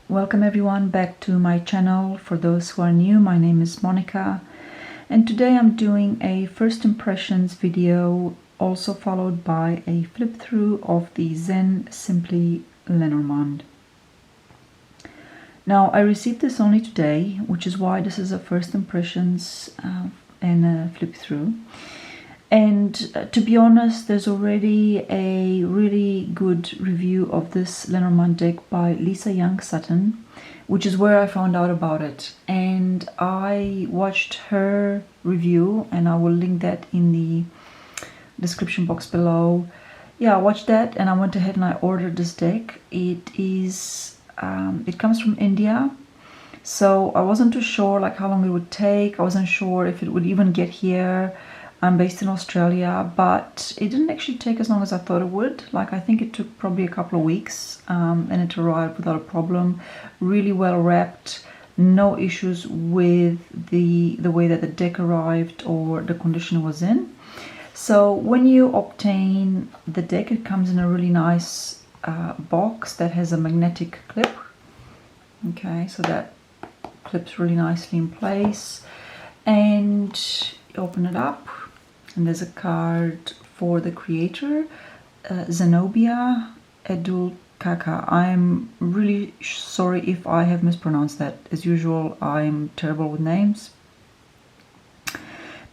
Welcome everyone back to my channel. For those who are new, my name is Monica, and today I'm doing a first impressions video, also followed by a flip through of the Zenn Simply Lenormand. Now, I received this only today, which is why this is a first impressions and a flip through. And to be honest, there's already a really good review of this Lenormand deck by Young Sutton, which is where I found out about it. And I watched her review, and I will link that in the description box below. Yeah, I watched that and I went ahead and I ordered this deck. It comes from India, so I wasn't too sure like how long it would take. I wasn't sure if it would even get here. I'm based in Australia, but it didn't actually take as long as I thought it would. Like, I think it took probably a couple of weeks, and it arrived without a problem. Really well wrapped, no issues with the way that the deck arrived or the condition it was in. So when you obtain the deck, it comes in a really nice box that has a magnetic clip. Okay, so that clips really nicely in place, and you open it up. And there's a card for the creator, Zennobiia Edulkaka. I'm really sorry if I have mispronounced that. As usual, I'm terrible with names.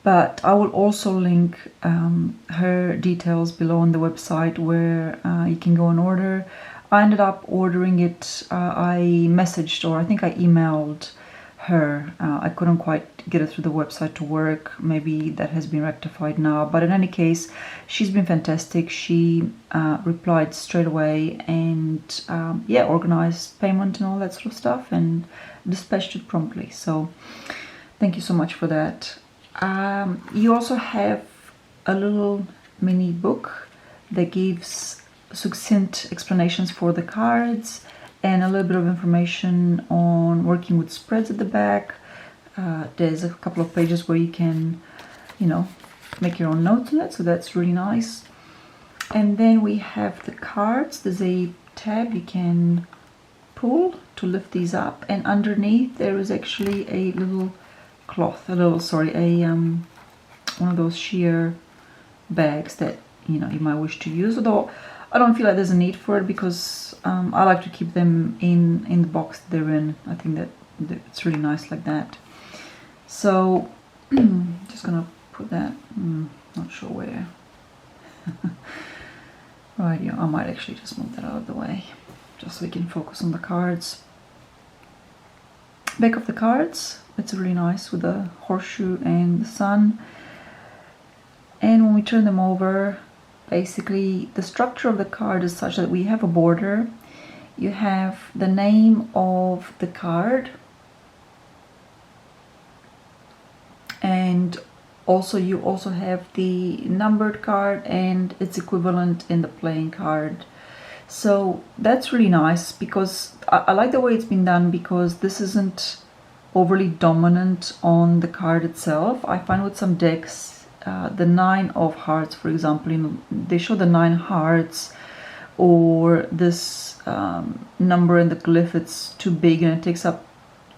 But I will also link her details below on the website where you can go and order. I ended up ordering it. I messaged, or I think I emailed her. I couldn't quite get it through the website to work. Maybe that has been rectified now, but in any case, she's been fantastic. She replied straight away and yeah, organized payment and all that sort of stuff and dispatched it promptly. So thank you so much for that. You also have a little mini book that gives succinct explanations for the cards and a little bit of information on working with spreads at the back. There's a couple of pages where you can, make your own notes on it, so that's really nice. And then we have the cards. There's a tab you can pull to lift these up, and underneath there is actually a little cloth, one of those sheer bags that you might wish to use, although I don't feel like there's a need for it because I like to keep them in the box that they're in. I think that it's really nice like that. So just gonna put that, not sure where. Right, yeah, I might actually just move that out of the way just so we can focus on the cards. Back of the cards, it's really nice with the horseshoe and the sun. And when we turn them over, basically the structure of the card is such that we have a border. You have the name of the card, and you also have the numbered card and its equivalent in the playing card. So that's really nice because I like the way it's been done, because this isn't overly dominant on the card itself. I find with some decks, the 9 of hearts, for example, they show the 9 hearts, or this number in the glyph, it's too big and it takes up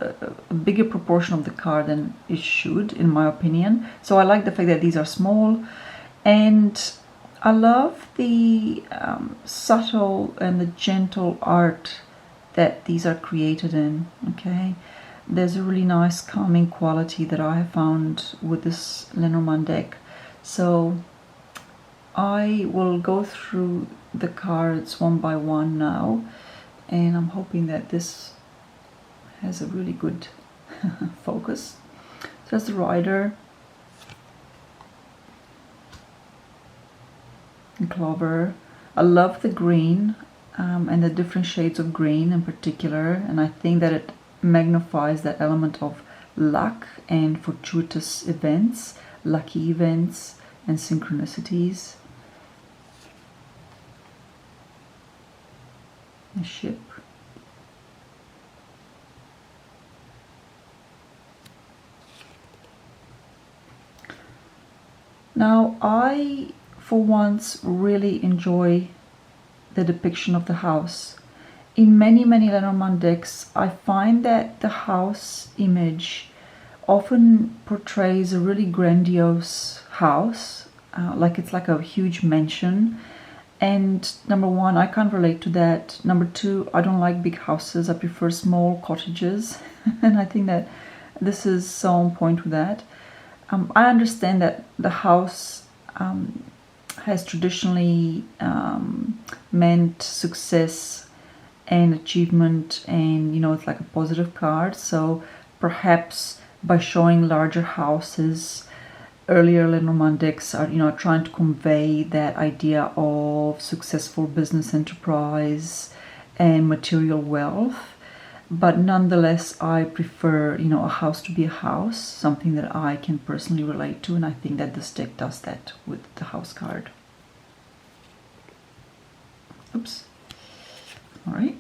a bigger proportion of the card than it should, in my opinion. So I like the fact that these are small, and I love the subtle and the gentle art that these are created in. Okay, there's a really nice calming quality that I have found with this Lenormand deck. So I will go through the cards one by one now, and I'm hoping that this has a really good focus. So that's the rider, and clover. I love the green and the different shades of green in particular, and I think that it magnifies that element of luck and fortuitous events, lucky events and synchronicities. A ship. Now, I, for once, really enjoy the depiction of the house. in many Lenormand decks, I find that the house image often portrays a really grandiose house, like it's like a huge mansion. And number one, I can't relate to that. Number two, I don't like big houses. I prefer small cottages. And I think that this is so on point with that. I understand that the house has traditionally meant success and achievement, and you know, it's like a positive card. So perhaps by showing larger houses, earlier Lenormand decks are, you know, trying to convey that idea of successful business enterprise and material wealth. But nonetheless, I prefer, you know, a house to be a house, something that I can personally relate to, and I think that this deck does that with the house card. Oops. All right.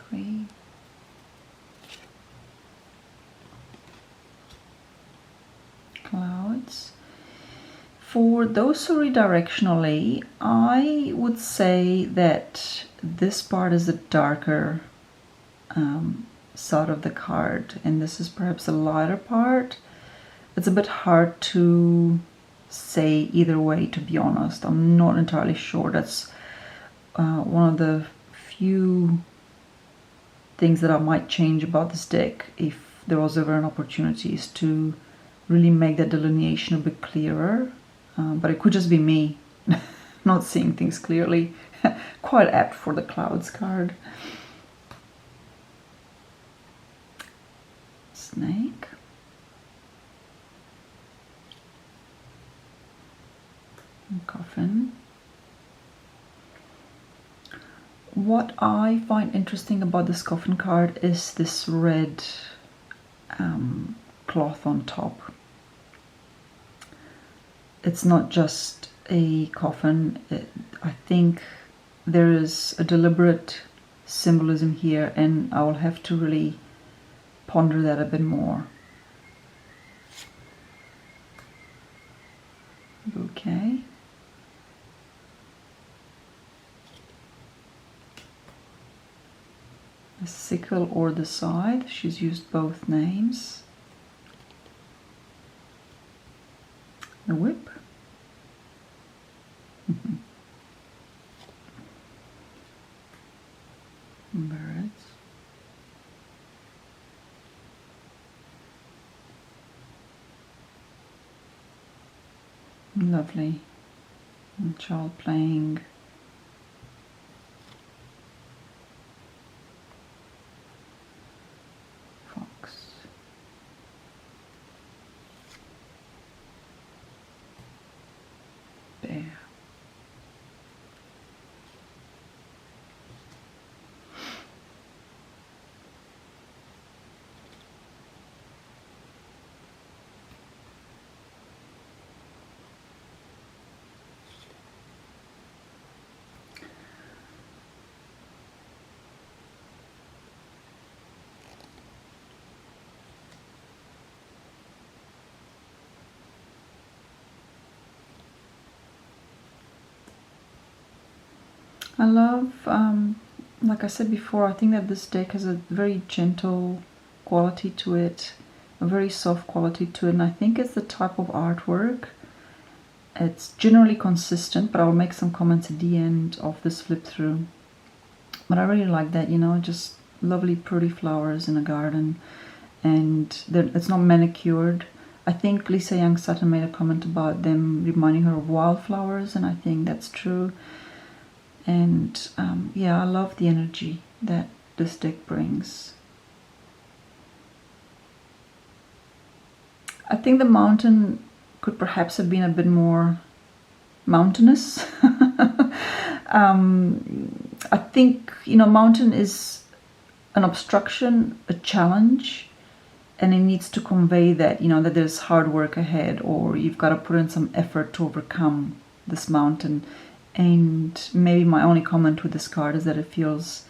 3. Clouds. For those who read directionally, I would say that this part is a darker side of the card, and this is perhaps a lighter part. It's a bit hard to say either way, to be honest. I'm not entirely sure. That's one of the few things that I might change about this deck if there was ever an opportunity, is to really make that delineation a bit clearer. But it could just be me not seeing things clearly. Quite apt for the clouds card. Snake. And coffin. What I find interesting about this coffin card is this red cloth on top. It's not just a coffin. I think there is a deliberate symbolism here, and I will have to really ponder that a bit more. Bouquet. The sickle or the scythe. She's used both names. The whip. Birds. Lovely. And child playing. Fox. Bear. I love, like I said before, I think that this deck has a very gentle quality to it, a very soft quality to it, and I think it's the type of artwork. It's generally consistent, but I'll make some comments at the end of this flip through. But I really like that, you know, just lovely pretty flowers in a garden, and it's not manicured. I think Lisa Young Sutton made a comment about them reminding her of wildflowers, and I think that's true. And yeah, I love the energy that this deck brings. I think the mountain could perhaps have been a bit more mountainous. I think, you know, mountain is an obstruction, a challenge, and it needs to convey that, you know, that there's hard work ahead, or you've got to put in some effort to overcome this mountain. And maybe my only comment with this card is that it feels,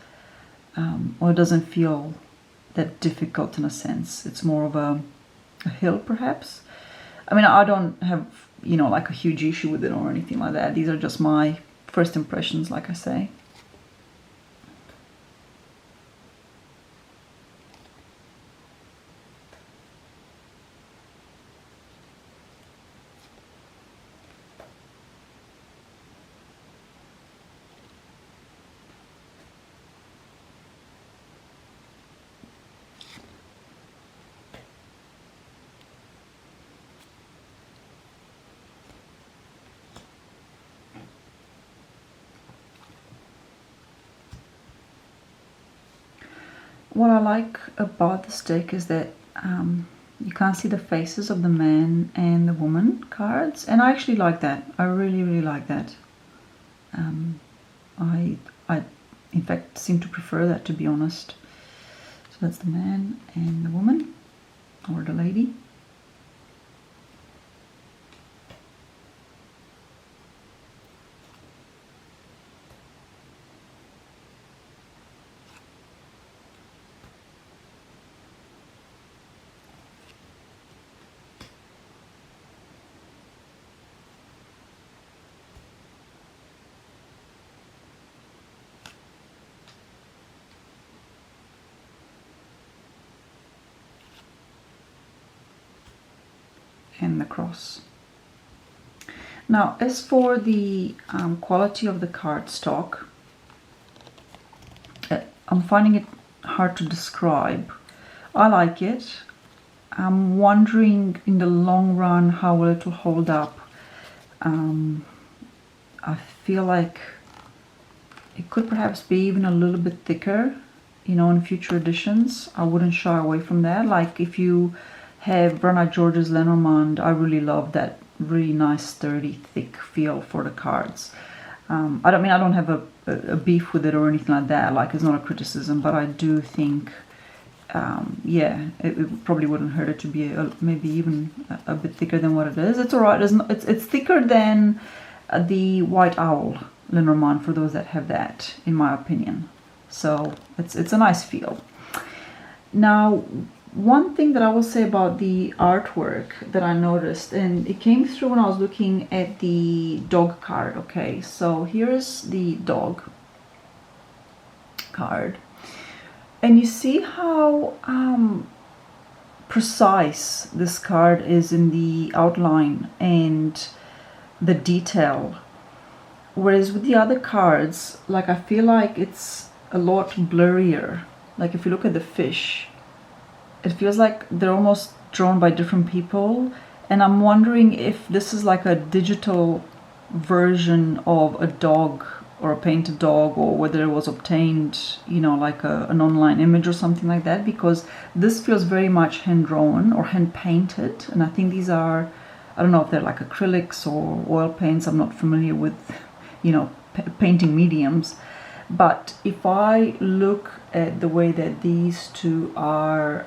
or it doesn't feel that difficult in a sense. It's more of a hill, perhaps. I mean, I don't have, you know, like a huge issue with it or anything like that. These are just my first impressions, like I say. What I like about this deck is that you can't see the faces of the man and the woman cards, and I actually like that. I really, really like that. I in fact seem to prefer that, to be honest. So that's the man and the woman, or the lady. And the cross. Now, as for the quality of the cardstock, I'm finding it hard to describe. I like it. I'm wondering in the long run how will it will hold up. I feel like it could perhaps be even a little bit thicker, you know, in future editions. I wouldn't shy away from that. Like if you have Bernard George's Lenormand, I really love that really nice, sturdy, thick feel for the cards. I don't have a beef with it or anything like that. Like, it's not a criticism, but I do think, yeah, it probably wouldn't hurt it to be maybe even a bit thicker than what it is. It's all right. It's thicker than the White Owl Lenormand, for those that have that, in my opinion. So it's a nice feel. Now, one thing that I will say about the artwork that I noticed, and it came through when I was looking at the dog card. Okay, so here's the dog card, and you see how precise this card is in the outline and the detail, whereas with the other cards, like, I feel like it's a lot blurrier. Like if you look at the fish, it feels like they're almost drawn by different people, and I'm wondering if this is like a digital version of a dog or a painted dog, or whether it was obtained, you know, like an online image or something like that, because this feels very much hand-drawn or hand-painted. And I think these are, I don't know if they're like acrylics or oil paints. I'm not familiar with, you know, painting mediums. But if I look at the way that these two are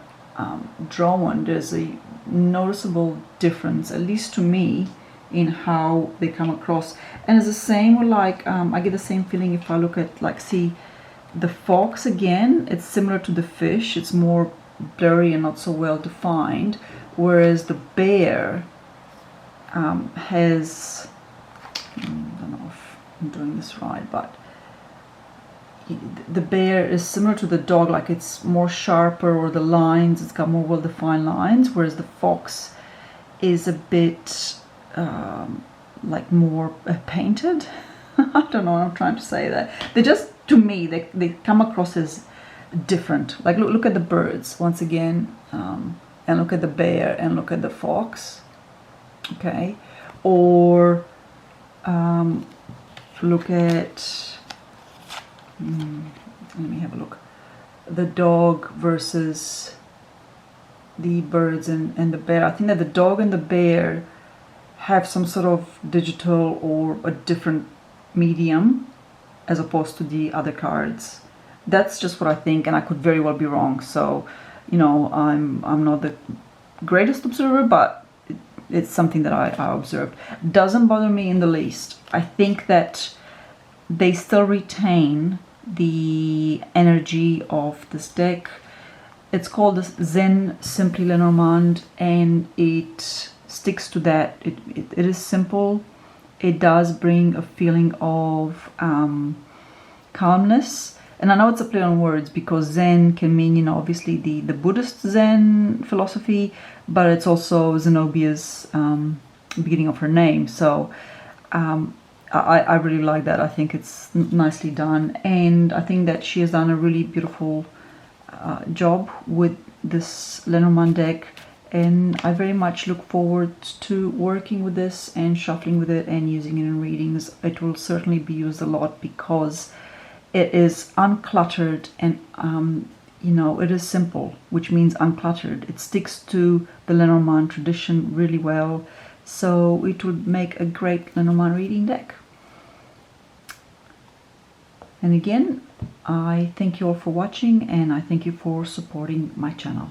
drawn, there's a noticeable difference, at least to me, in how they come across. And it's the same with, like, I get the same feeling if I look at, like, see the fox again. It's similar to the fish. It's more blurry and not so well defined, whereas the bear has, I don't know if I'm doing this right, but the bear is similar to the dog, like it's more sharper, or the lines, it's got more well-defined lines, whereas the fox is a bit like more painted. I don't know what I'm trying to say there. They just, to me, they come across as different. Like look at the birds once again, and look at the bear and look at the fox, okay? Or look at, let me have a look, the dog versus the birds and the bear. I think that the dog and the bear have some sort of digital or a different medium as opposed to the other cards. That's just what I think, and I could very well be wrong. So, you know, I'm not the greatest observer, but it's something that I observed. Doesn't bother me in the least. I think that they still retain the energy of this deck. It's called Zenn Simply Lenormand, and it sticks to that. It is simple. it does bring a feeling of calmness. And I know it's a play on words because Zen can mean, you know, obviously the Buddhist Zen philosophy, but it's also Zennobiia's beginning of her name. So I really like that. I think it's nicely done, and I think that she has done a really beautiful job with this Lenormand deck, and I very much look forward to working with this and shuffling with it and using it in readings. It will certainly be used a lot because it is uncluttered, and you know, it is simple, which means uncluttered. It sticks to the Lenormand tradition really well, so it would make a great Lenormand reading deck. And again, I thank you all for watching, and I thank you for supporting my channel.